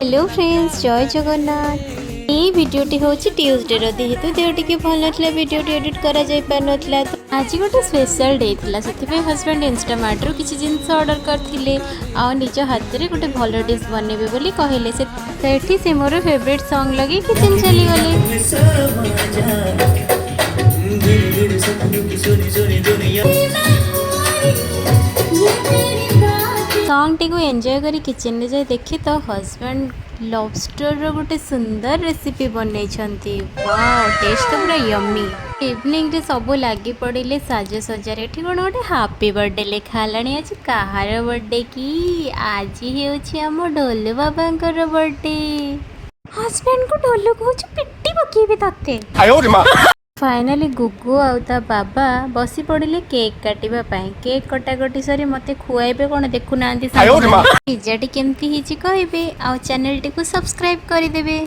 Hello friends, जय जगन्नाथ। ये वीडियोटी हूँ ट्यूसडे जेहेतु देह टी भल ना वीडियो एडिट करा पार ना। तो आज गोटे स्पेशल डे था से हजबैंड इंस्टामार्ट रू किसी जिन ऑर्डर करते निज हाथ में गोटे भल डिश बनइबे बोली कहले से मोर फेवरेट सॉन्ग लगे किचन चली सॉन्ग टी को एंजॉय करी किचन में जाए देखी तो हस्बैंड लॉबस्टर रो गोटे सुंदर रेसिपी बनई वाओ टेस्ट तो पूरा यम्मी। इवनिंग रे सब लगी पड़े साजसजार एठी कौन गोटे हापी बर्थडे लिखा आज कहार बर्थडे की आज हो ढोलू बाबा बर्थडे। हस्बैंड को ढोलू कहूँ पिटी पकेबे तते। फाइनाली गुगु आउ ता बाबा बसी पड़े केक काटिबा पाई। केक कटाकटी सरी मते खुआइबे कौन देखु ना पिज्जा टी केमती हिची कहबे आ चैनल टी को सब्सक्राइब कर देबे।